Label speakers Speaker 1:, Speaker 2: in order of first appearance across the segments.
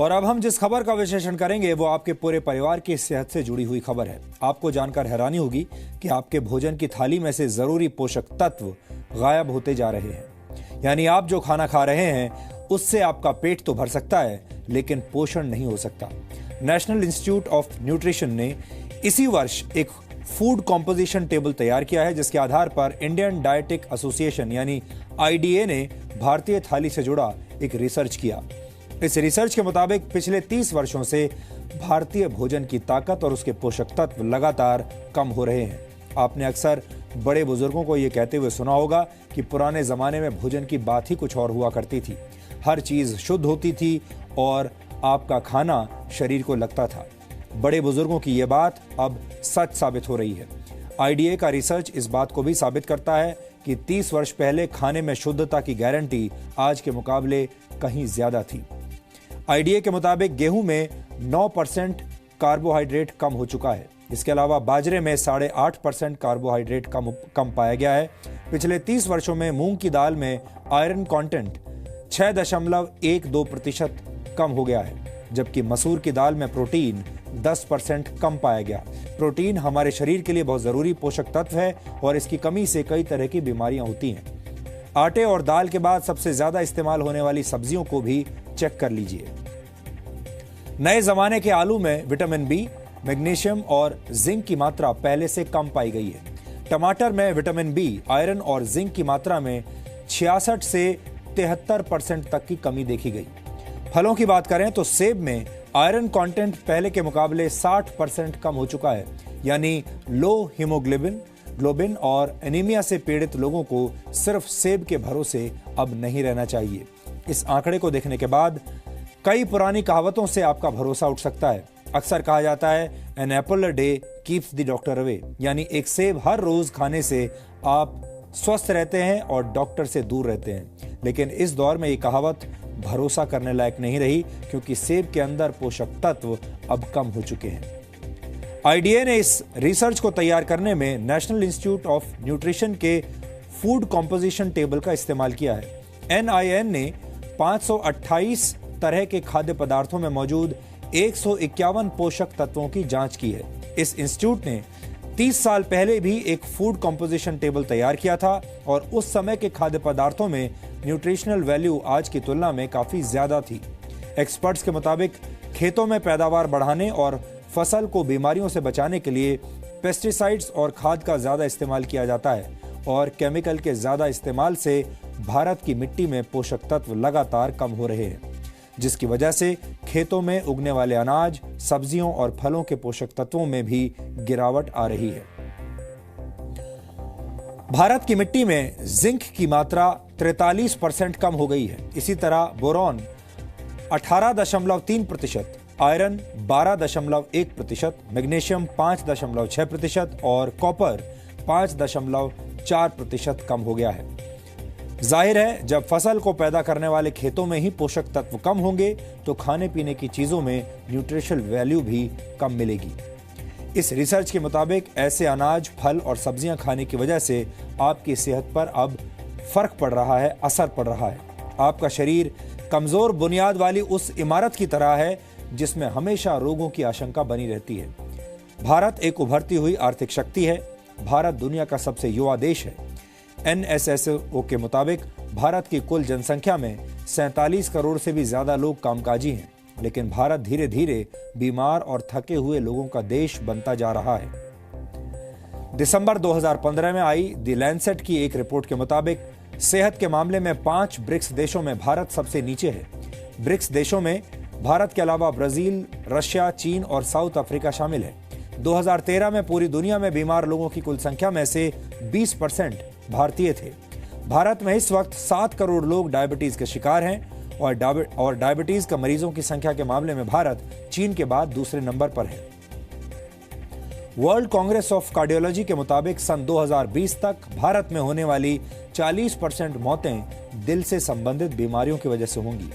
Speaker 1: और अब हम जिस खबर का विश्लेषण करेंगे वो आपके पूरे परिवार की सेहत से जुड़ी हुई खबर है। आपको जानकर हैरानी होगी कि आपके भोजन की थाली में से जरूरी पोषक तत्व गायब होते जा रहे हैं। यानी आप जो खाना खा रहे हैं उससे आपका पेट तो भर सकता है लेकिन पोषण नहीं हो सकता। नेशनल इंस्टीट्यूट ऑफ न्यूट्रिशन ने इसी वर्ष एक फूड कॉम्पोजिशन टेबल तैयार किया है, जिसके आधार पर इंडियन डायटिक एसोसिएशन यानी आईडीए ने भारतीय थाली से जुड़ा एक रिसर्च किया। इस रिसर्च के मुताबिक पिछले 30 वर्षों से भारतीय भोजन की ताकत और उसके पोषक तत्व लगातार कम हो रहे हैं। आपने अक्सर बड़े बुजुर्गों को यह कहते हुए सुना होगा कि पुराने जमाने में भोजन की बात ही कुछ और हुआ करती थी। हर चीज शुद्ध होती थी और आपका खाना शरीर को लगता था। बड़े बुजुर्गों की यह बात अब सच साबित हो रही है। आईडीए का रिसर्च इस बात को भी साबित करता है कि 30 वर्ष पहले खाने में शुद्धता की गारंटी आज के मुकाबले कहीं ज्यादा थी। आईडीए के मुताबिक गेहूं में 9% कार्बोहाइड्रेट कम हो चुका है। इसके अलावा बाजरे में 8.5% कार्बोहाइड्रेट कम पाया गया है। पिछले 30 वर्षों में मूंग की दाल में आयरन कंटेंट 6.12% कम हो गया है, जबकि मसूर की दाल में प्रोटीन 10% कम पाया गया। प्रोटीन हमारे शरीर के लिए बहुत जरूरी पोषक तत्व है और इसकी कमी से कई तरह की बीमारियां होती हैं। आटे और दाल के बाद सबसे ज्यादा इस्तेमाल होने वाली सब्जियों को भी चेक कर लीजिए। नए जमाने के आलू में विटामिन बी, मैग्नीशियम और जिंक की मात्रा पहले से कम पाई गई है। टमाटर में विटामिन बी, आयरन और जिंक की मात्रा में 66 से 73% तक की कमी देखी गई। फलों की बात करें तो सेब में आयरन कंटेंट पहले के मुकाबले 60% कम हो चुका है। यानी लो हीमोग्लोबिन और एनीमिया से पीड़ित लोगों को सिर्फ सेब के भरोसे अब नहीं रहना चाहिए। इस आंकड़े को देखने के बाद कई पुरानी कहावतों से आपका भरोसा उठ सकता है। अक्सर कहा जाता है an apple a day keeps the doctor away, यानी एक सेब हर रोज खाने से आप स्वस्थ रहते हैं और डॉक्टर से दूर रहते हैं। लेकिन इस दौर में ये कहावत भरोसा करने लायक नहीं रही, क्योंकि सेब के अंदर पोषक तत्व अब कम हो चुके हैं। आईडीए ने इस रिसर्च को तैयार करने में नेशनल इंस्टीट्यूट ऑफ न्यूट्रिशन के फूड कॉम्पोजिशन टेबल का इस्तेमाल किया है। एनआईएन ने 528 तरह के खाद्य पदार्थों में मौजूद 151 पोषक तत्वों की जांच की है। इस इंस्टीट्यूट ने 30 साल पहले भी एक फूड कॉम्पोजिशन टेबल तैयार किया था और उस समय के खाद्य पदार्थों में न्यूट्रिशनल वैल्यू आज की तुलना में काफी ज्यादा थी। एक्सपर्ट्स के मुताबिक खेतों में पैदावार बढ़ाने और फसल को बीमारियों से बचाने के लिए पेस्टिसाइड्स और खाद का ज्यादा इस्तेमाल किया जाता है और केमिकल के ज्यादा इस्तेमाल से भारत की मिट्टी में पोषक तत्व लगातार कम हो रहे हैं, जिसकी वजह से खेतों में उगने वाले अनाज, सब्जियों और फलों के पोषक तत्वों में भी गिरावट आ रही है। भारत की मिट्टी में जिंक की मात्रा 43% कम हो गई है। इसी तरह बोरॉन 18.3%, आयरन 12.1%, मैग्नीशियम 5.6% और कॉपर 5.4% कम हो गया है। जाहिर है, जब फसल को पैदा करने वाले खेतों में ही पोषक तत्व कम होंगे तो खाने पीने की चीजों में न्यूट्रिशनल वैल्यू भी कम मिलेगी। इस रिसर्च के मुताबिक ऐसे अनाज, फल और सब्जियां खाने की वजह से आपकी सेहत पर अब फर्क पड़ रहा है, असर पड़ रहा है। आपका शरीर कमजोर बुनियाद वाली उस इमारत की तरह है जिसमें हमेशा रोगों की आशंका बनी रहती है। भारत एक उभरती हुई आर्थिक शक्ति है। भारत दुनिया का सबसे युवा देश है। एनएसएसओ के मुताबिक भारत की कुल जनसंख्या में 47 करोड़ से भी ज्यादा लोग कामकाजी हैं, लेकिन भारत धीरे धीरे बीमार और थके हुए लोगों का देश बनता जा रहा है। दिसंबर 2015 में आई द लैंसेट की एक रिपोर्ट के मुताबिक सेहत के मामले में 5 ब्रिक्स देशों में भारत सबसे नीचे है। ब्रिक्स देशों में भारत के अलावा ब्राजील, रशिया, चीन और साउथ अफ्रीका शामिल है। 2013 में पूरी दुनिया में बीमार लोगों की कुल संख्या में से 20% भारतीय थे। भारत में इस वक्त 7 करोड़ लोग डायबिटीज के शिकार हैं और डायबिटीज का मरीजों की संख्या के मामले में भारत चीन के बाद दूसरे नंबर पर है। वर्ल्ड कांग्रेस ऑफ कार्डियोलॉजी के मुताबिक सन 2020 तक भारत में होने वाली 40% मौतें दिल से संबंधित बीमारियों की वजह से होंगी।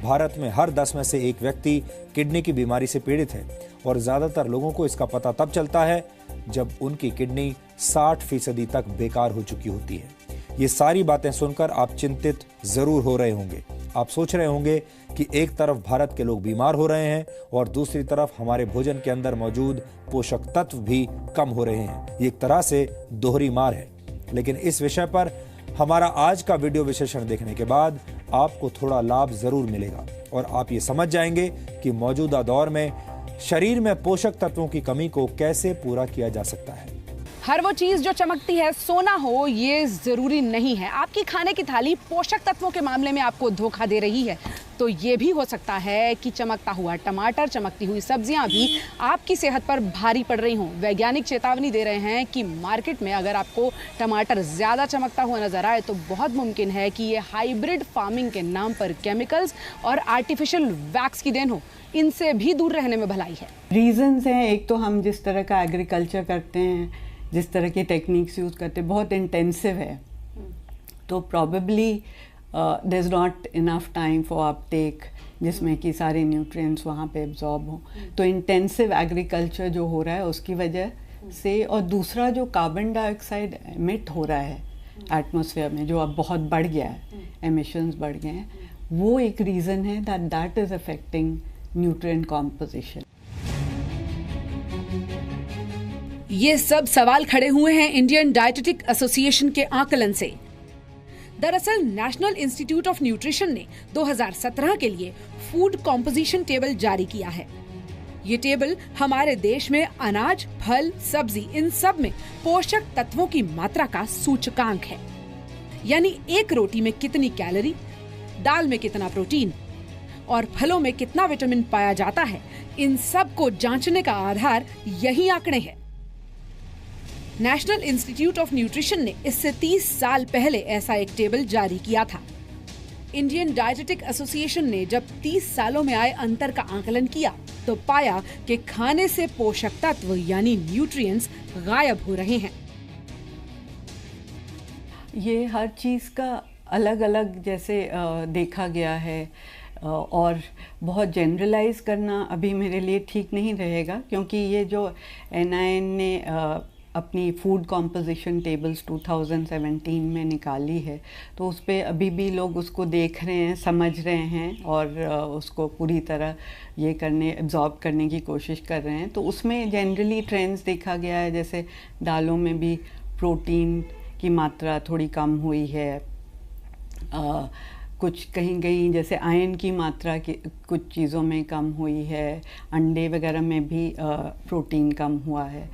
Speaker 1: भारत में हर 10 में से एक व्यक्ति किडनी की बीमारी से पीड़ित है और ज्यादातर लोगों को इसका पता तब चलता है जब उनकी किडनी 60% तक बेकार हो चुकी होती है। ये सारी बातें सुनकर आप चिंतित जरूर हो रहे होंगे। आप सोच रहे होंगे कि एक तरफ भारत के लोग बीमार हो रहे हैं और दूसरी तरफ हमारे भोजन के अंदर मौजूद पोषक तत्व भी कम हो रहे हैं। ये एक तरह से दोहरी मार है। लेकिन इस विषय पर हमारा आज का वीडियो विश्लेषण देखने के बाद आपको थोड़ा लाभ जरूर मिलेगा और आप ये समझ जाएंगे कि मौजूदा दौर में शरीर में पोषक तत्वों की कमी को कैसे पूरा किया जा सकता है।
Speaker 2: हर वो चीज जो चमकती है सोना हो ये जरूरी नहीं है। आपकी खाने की थाली पोषक तत्वों के मामले में आपको धोखा दे रही है तो ये भी हो सकता है कि चमकता हुआ टमाटर, चमकती हुई सब्जियां भी आपकी सेहत पर भारी पड़ रही हों। वैज्ञानिक चेतावनी दे रहे हैं कि मार्केट में अगर आपको टमाटर ज्यादा चमकता हुआ नजर आए तो बहुत मुमकिन है कि ये हाइब्रिड फार्मिंग के नाम पर केमिकल्स और आर्टिफिशियल वैक्स की देन हो। इनसे भी दूर रहने में भलाई है।
Speaker 3: रीजंस हैं, एक तो हम जिस तरह का एग्रीकल्चर करते हैं, जिस तरह की टेक्निक्स यूज़ करते हैं, बहुत इंटेंसिव है, तो probably there is not enough time for uptake जिसमें कि सारे न्यूट्रिएंट्स वहाँ पे एब्जॉर्ब हों। तो इंटेंसिव एग्रीकल्चर जो हो रहा है उसकी वजह से, और दूसरा जो कार्बन डाइऑक्साइड एमिट हो रहा है एटमॉस्फेयर में, जो अब बहुत बढ़ गया है, एमिशंस बढ़ गए हैं, वो एक रीज़न है that is affecting nutrient composition.
Speaker 2: ये सब सवाल खड़े हुए हैं इंडियन डाइटेटिक एसोसिएशन के आकलन से। दरअसल नेशनल इंस्टीट्यूट ऑफ न्यूट्रिशन ने 2017 के लिए फूड कॉम्पोजिशन टेबल जारी किया है। ये टेबल हमारे देश में अनाज, फल, सब्जी, इन सब में पोषक तत्वों की मात्रा का सूचकांक है। यानी एक रोटी में कितनी कैलोरी, दाल में कितना प्रोटीन और फलों में कितना विटामिन पाया जाता है, इन सब को जांचने का आधार यही आंकड़े हैं। नेशनल इंस्टीट्यूट ऑफ न्यूट्रिशन ने इससे 30 साल पहले ऐसा एक टेबल जारी किया था। इंडियन डाइटेटिक एसोसिएशन ने जब 30 सालों में आए अंतर का आकलन किया तो पाया कि खाने से पोषक तत्व यानी न्यूट्रिएंट्स गायब हो रहे हैं।
Speaker 3: ये हर चीज़ का अलग अलग जैसे देखा गया है और बहुत जनरलाइज करना अभी मेरे लिए ठीक नहीं रहेगा, क्योंकि ये जो NIN ने अपनी फूड कॉम्पोजिशन टेबल्स 2017 में निकाली है तो उस पर अभी भी लोग उसको देख रहे हैं, समझ रहे हैं और उसको पूरी तरह ये एब्जॉर्ब करने की कोशिश कर रहे हैं। तो उसमें जनरली ट्रेंड्स देखा गया है, जैसे दालों में भी प्रोटीन की मात्रा थोड़ी कम हुई है, कुछ कहीं कहीं जैसे आयरन की मात्रा की कुछ चीज़ों में कम हुई है, अंडे वगैरह में भी प्रोटीन कम हुआ है।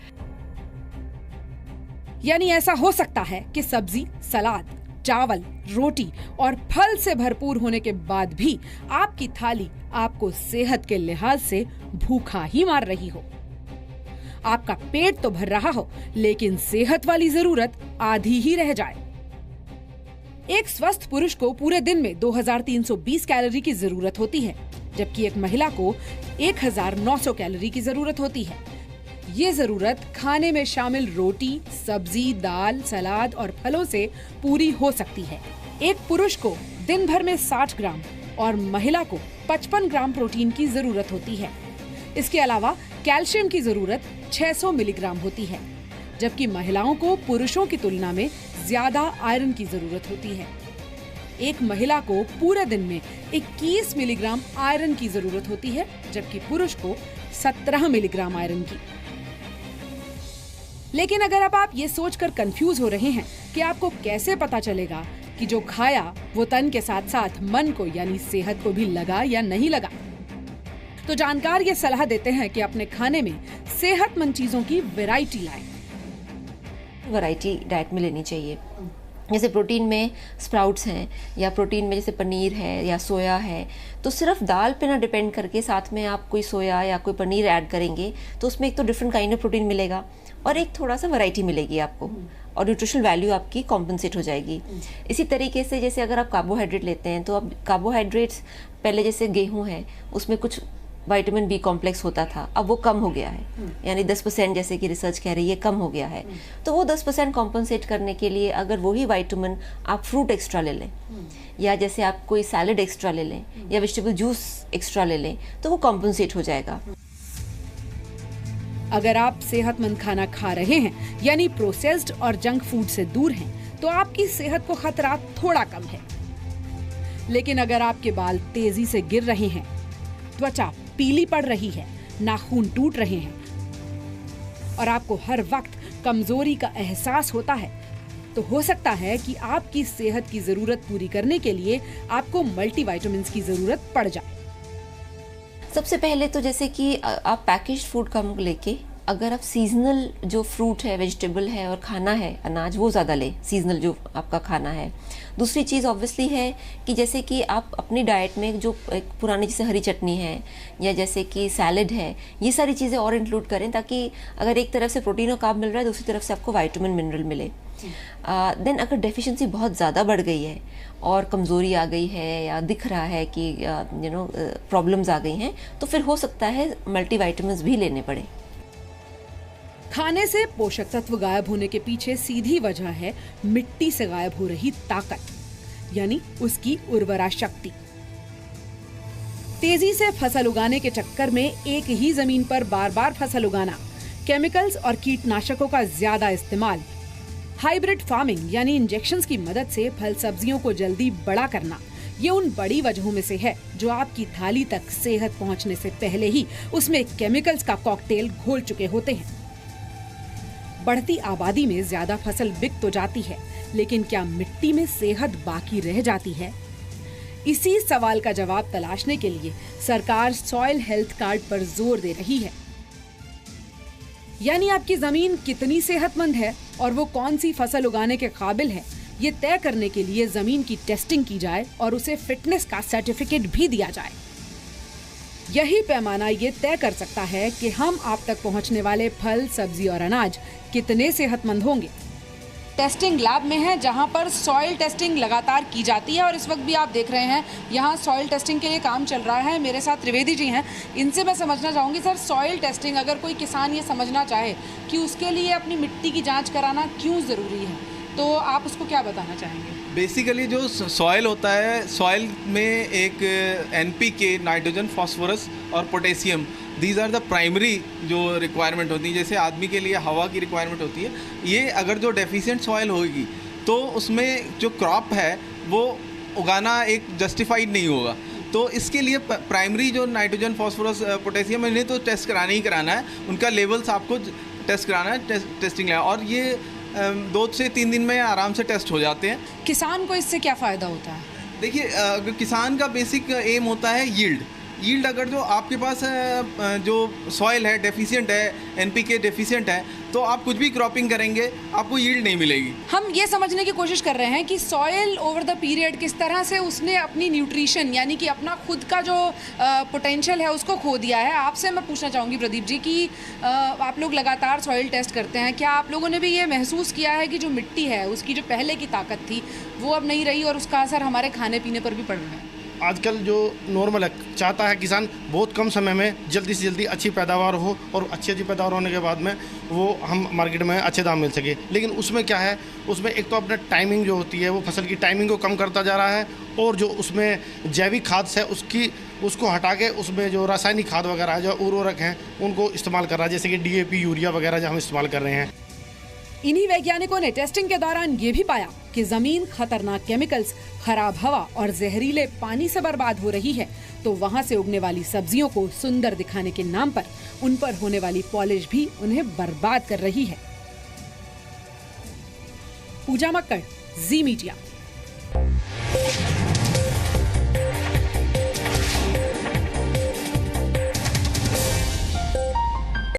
Speaker 2: यानी ऐसा हो सकता है कि सब्जी, सलाद, चावल, रोटी और फल से भरपूर होने के बाद भी आपकी थाली आपको सेहत के लिहाज से भूखा ही मार रही हो। आपका पेट तो भर रहा हो लेकिन सेहत वाली जरूरत आधी ही रह जाए। एक स्वस्थ पुरुष को पूरे दिन में 2320 कैलोरी की जरूरत होती है, जबकि एक महिला को 1900 कैलोरी की जरूरत होती है। ये जरूरत खाने में शामिल रोटी, सब्जी, दाल, सलाद और फलों से पूरी हो सकती है। एक पुरुष को दिन भर में 60 ग्राम और महिला को 55 ग्राम प्रोटीन की जरूरत होती है। इसके अलावा कैल्शियम की जरूरत 600 मिलीग्राम होती है, जबकि महिलाओं को पुरुषों की तुलना में ज्यादा आयरन की जरूरत होती है। एक महिला को पूरे दिन में 21 मिलीग्राम आयरन की जरूरत होती है, जबकि पुरुष को 17 मिलीग्राम आयरन की। लेकिन अगर अब आप ये सोचकर कंफ्यूज हो रहे हैं कि आपको कैसे पता चलेगा कि जो खाया वो तन के साथ साथ मन को यानी सेहत को भी लगा या नहीं लगा, तो जानकार ये सलाह देते हैं कि अपने खाने में सेहतमंद चीजों की वैरायटी लाएं।
Speaker 4: वैरायटी डाइट में लेनी चाहिए। जैसे प्रोटीन में स्प्राउट्स हैं या प्रोटीन में जैसे पनीर है या सोया है, तो सिर्फ दाल पे ना डिपेंड करके साथ में आप कोई सोया या कोई पनीर ऐड करेंगे तो उसमें एक तो डिफरेंट काइंड ऑफ प्रोटीन मिलेगा और एक थोड़ा सा वैरायटी मिलेगी आपको और न्यूट्रिशनल वैल्यू आपकी कॉम्पनसेट हो जाएगी। इसी तरीके से जैसे अगर आप कार्बोहाइड्रेट लेते हैं तो अब कार्बोहाइड्रेट्स पहले जैसे गेहूँ है उसमें कुछ विटामिन बी कॉम्प्लेक्स होता था, अब वो कम हो गया है, यानी 10% जैसे कि रिसर्च कह रही है कम हो गया है। तो वो 10% कॉम्पनसेट करने के लिए अगर वही विटामिन आप फ्रूट एक्स्ट्रा ले लें या जैसे आप कोई सैलड एक्स्ट्रा ले लें या वेजिटेबल जूस एक्स्ट्रा ले लें तो वो कॉम्पनसेट हो जाएगा।
Speaker 2: अगर आप सेहतमंद खाना खा रहे हैं यानी प्रोसेस्ड और जंक फूड से दूर हैं, तो आपकी सेहत को खतरा थोड़ा कम है। लेकिन अगर आपके बाल तेजी से गिर रहे हैं, त्वचा पीली पड़ रही है, नाखून टूट रहे हैं और आपको हर वक्त कमजोरी का एहसास होता है, तो हो सकता है कि आपकी सेहत की जरूरत पूरी करने के लिए आपको मल्टीविटामिन्स की जरूरत पड़ जाए।
Speaker 4: सबसे पहले तो जैसे कि आप पैकेज्ड फूड कम लेके, अगर आप सीजनल जो फ्रूट है, वेजिटेबल है और खाना है, अनाज, वो ज़्यादा लें, सीजनल जो आपका खाना है। दूसरी चीज़ ऑब्वियसली है कि जैसे कि आप अपनी डाइट में जो एक पुरानी जैसे हरी चटनी है या जैसे कि सैलेड है, ये सारी चीज़ें और इंक्लूड करें, ताकि अगर एक तरफ से प्रोटीन और कार्ब मिल रहा है, दूसरी तरफ से आपको विटामिन मिनरल मिले। देन अगर डेफिशिएंसी बहुत ज़्यादा बढ़ गई है और कमज़ोरी आ गई है या दिख रहा है कि प्रॉब्लम्स आ गई हैं, तो फिर हो सकता है मल्टीविटामिन्स भी लेने पड़े।
Speaker 2: खाने से पोषक तत्व गायब होने के पीछे सीधी वजह है मिट्टी से गायब हो रही ताकत, यानी उसकी उर्वरा शक्ति। तेजी से फसल उगाने के चक्कर में एक ही जमीन पर बार बार फसल उगाना, केमिकल्स और कीटनाशकों का ज्यादा इस्तेमाल, हाइब्रिड फार्मिंग यानी इंजेक्शंस की मदद से फल सब्जियों को जल्दी बड़ा करना, ये उन बड़ी वजहों में से है जो आपकी थाली तक सेहत पहुंचने से पहले ही उसमें केमिकल्स का कॉकटेल घोल चुके होते हैं। बढ़ती आबादी में ज्यादा फसल बिक तो जाती है, लेकिन क्या मिट्टी में सेहत बाकी रह जाती है? इसी सवाल का जवाब तलाशने के लिए सरकार सॉइल हेल्थ कार्ड पर जोर दे रही है। यानी आपकी जमीन कितनी सेहतमंद है और वो कौन सी फसल उगाने के काबिल है, ये तय करने के लिए जमीन की टेस्टिंग की जाए और उसे फिटनेस का सर्टिफिकेट भी दिया जाए। यही पैमाना ये तय कर सकता है कि हम आप तक पहुंचने वाले फल, सब्जी और अनाज कितने सेहतमंद होंगे। टेस्टिंग लैब में है, जहां पर सॉइल टेस्टिंग लगातार की जाती है और इस वक्त भी आप देख रहे हैं यहां सॉइल टेस्टिंग के लिए काम चल रहा है। मेरे साथ त्रिवेदी जी हैं, इनसे मैं समझना चाहूँगी, सर सॉइल टेस्टिंग अगर कोई किसान ये समझना चाहे कि उसके लिए अपनी मिट्टी की जाँच कराना क्यों ज़रूरी है, तो आप उसको क्या बताना चाहेंगे?
Speaker 5: बेसिकली जो सॉइल होता है, सॉइल में एक एनपीके, नाइट्रोजन, फास्फोरस और potassium, these are the primary जो रिक्वायरमेंट होती है। जैसे आदमी के लिए हवा की रिक्वायरमेंट होती है, ये अगर जो डेफिशिएंट सॉइल होगी तो उसमें जो क्रॉप है वो उगाना एक जस्टिफाइड नहीं होगा। तो इसके लिए प्राइमरी जो नाइट्रोजन, फास्फोरस, पोटेशियम, इन्हें तो टेस्ट कराना ही कराना है, उनका लेवल्स आपको टेस्ट कराना है, टेस्टिंग है, और ये 2 से 3 दिन में आराम से टेस्ट हो जाते हैं।
Speaker 2: किसान को इससे क्या फ़ायदा होता है?
Speaker 5: देखिए, अगर किसान का बेसिक एम होता है यील्ड अगर जो आपके पास जो सॉइल है डेफिशिएंट है, एनपीके डेफिशिएंट है, तो आप कुछ भी क्रॉपिंग करेंगे आपको यील्ड नहीं मिलेगी।
Speaker 2: हम ये समझने की कोशिश कर रहे हैं कि सॉइल ओवर द पीरियड किस तरह से उसने अपनी न्यूट्रिशन यानी कि अपना खुद का जो पोटेंशियल है उसको खो दिया है। आपसे मैं पूछना चाहूँगी प्रदीप जी कि आप लोग लगातार सॉइल टेस्ट करते हैं, क्या आप लोगों ने भी ये महसूस किया है कि जो मिट्टी है उसकी जो पहले की ताकत थी वो अब नहीं रही और उसका असर हमारे खाने पीने पर भी पड़ रहा है?
Speaker 6: आजकल जो नॉर्मल है, चाहता है किसान बहुत कम समय में जल्दी से जल्दी अच्छी पैदावार हो और अच्छी पैदावार होने के बाद में वो हम मार्केट में अच्छे दाम मिल सके। लेकिन उसमें क्या है, उसमें एक तो अपने टाइमिंग जो होती है वो फसल की टाइमिंग को कम करता जा रहा है, और जो उसमें जैविक खाद से उसको हटा के उसमें जो रासायनिक खाद वगैरह है, जो उर्वरक हैं, उनको इस्तेमाल कर रहा है, जैसे कि DAP, यूरिया वगैरह जो हम इस्तेमाल कर रहे हैं।
Speaker 2: इन्हीं वैज्ञानिकों ने टेस्टिंग के दौरान ये भी पाया कि जमीन खतरनाक केमिकल्स, खराब हवा और जहरीले पानी से बर्बाद हो रही है, तो वहां से उगने वाली सब्जियों को सुंदर दिखाने के नाम पर उन पर होने वाली पॉलिश भी उन्हें बर्बाद कर रही है। पूजा मक्कड़, जी मीडिया।